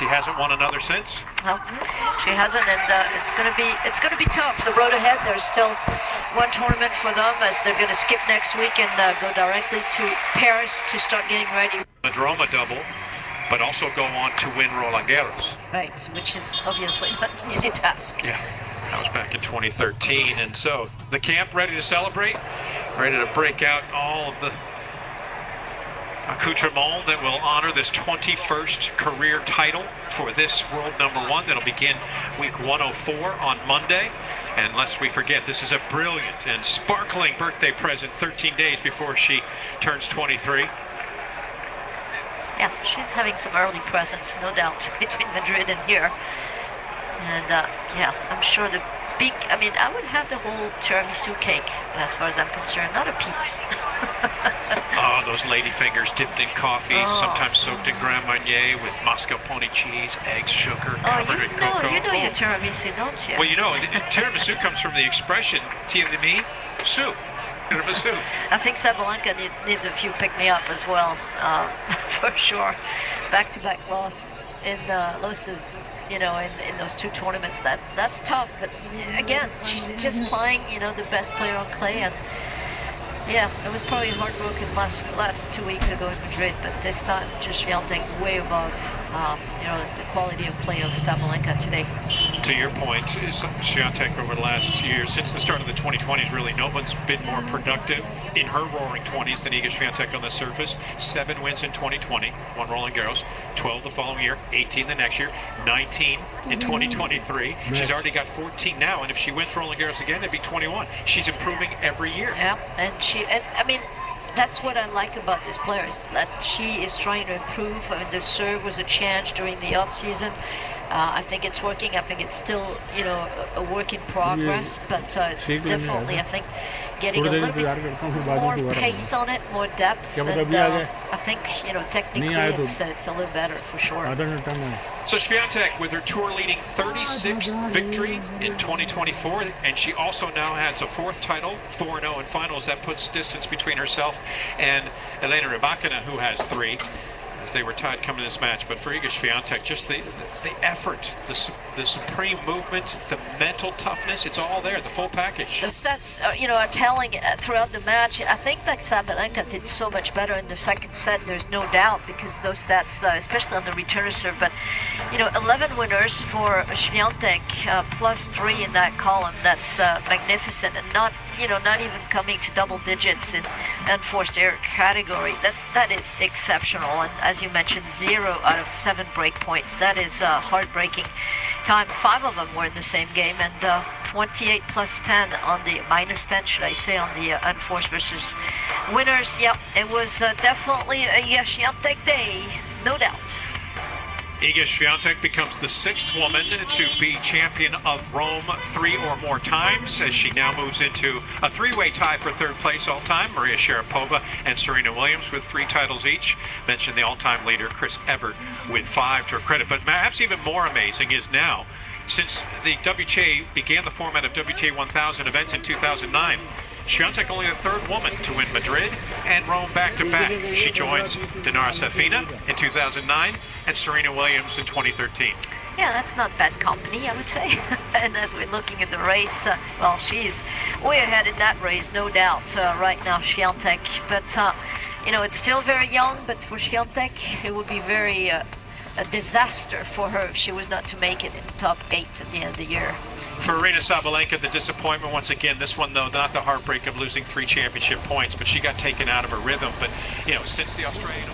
she hasn't won another since. No, she hasn't, and it's gonna be tough. The road ahead. There's still one tournament for them, as they're gonna skip next week and go directly to Paris to start getting ready. A Roma double, but also go on to win Roland Garros. Right, which is obviously not an easy task. Yeah, that was back in 2013, and so the camp ready to celebrate, ready to break out all of the accoutrement that will honor this 21st career title for this world #1 that'll begin week 104 on Monday. And lest we forget, this is a brilliant and sparkling birthday present 13 days before she turns 23. Yeah, she's having some early presents, no doubt, between Madrid and here. And yeah, I'm sure the big, I would have the whole tiramisu cake as far as I'm concerned, not a piece. Oh, those lady fingers dipped in coffee, sometimes soaked in Grand Marnier with mascarpone cheese, eggs, sugar, covered in cocoa. You know your tiramisu, don't you? Well, you know, tiramisu comes from the expression tiramisu. Tiramisu. I think Sabalenka needs a few pick-me-up as well, for sure. Back-to-back loss in losses, you know, in those two tournaments. That's tough, but again, she's just playing, you know, the best player on clay, and yeah, it was probably heartbroken last 2 weeks ago in Madrid, but this time just Swiatek way above, you know, the quality of play of Sabalenka today. To your point, Swiatek over the last year, since the start of the 2020s, really no one's been more productive in her roaring 20s than Iga Swiatek on the surface. 7 wins in 2020, won Roland Garros, 12 the following year, 18 the next year, 19 in 2023. She's already got 14 now, and if she wins Roland Garros again, it'd be 21. She's improving every year. Yeah, and I mean, that's what I like about this player, is that she is trying to improve. I mean, the serve was a change during the off season. I think it's working. I think it's still, you know, a work in progress, but it's definitely, I think, getting a little bit more pace on it, more depth, and I think, you know, technically it's a little better for sure. So Swiatek with her tour-leading 36th victory in 2024, and she also now has a 4th title, 4-0 in finals. That puts distance between herself and Elena Rybakina, who has 3, as they were tied coming to this match. But for Iga Swiatek, just the effort, the supreme movement, the mental toughness, it's all there, the full package. The stats, you know, are telling throughout the match. I think that Sabalenka did so much better in the second set, there's no doubt, because those stats, especially on the returner serve. But, you know, 11 winners for Swiatek, +3 in that column. That's magnificent, and not, you know, not even coming to double digits in unforced error category. That is exceptional. And as you mentioned, 0 out of 7 break points. That is heartbreaking time. 5 of them were in the same game, and 28 +10 on the -10, should I say, on the unforced versus winners. Yep, it was definitely a Swiatek day, no doubt. Iga Swiatek becomes the 6th woman to be champion of Rome 3 or more times, as she now moves into a 3-way tie for 3rd place all-time. Maria Sharapova and Serena Williams with 3 titles each. Mentioned the all-time leader, Chris Evert, with 5 to her credit. But perhaps even more amazing is now, since the WTA began the format of WTA 1000 events in 2009, Swiatek only the 3rd woman to win Madrid and Rome back-to-back. She joins Dinara Safina in 2009 and Serena Williams in 2013. Yeah, that's not bad company, I would say. And as we're looking at the race, well, she's way ahead in that race, no doubt, right now, Swiatek. But, you know, it's still very young, but for Swiatek, it would be very a disaster for her if she was not to make it in the top 8 at the end of the year. For Arina Sabalenka, the disappointment once again. This one, though, not the heartbreak of losing 3 championship points, but she got taken out of her rhythm. But, you know, since the Australian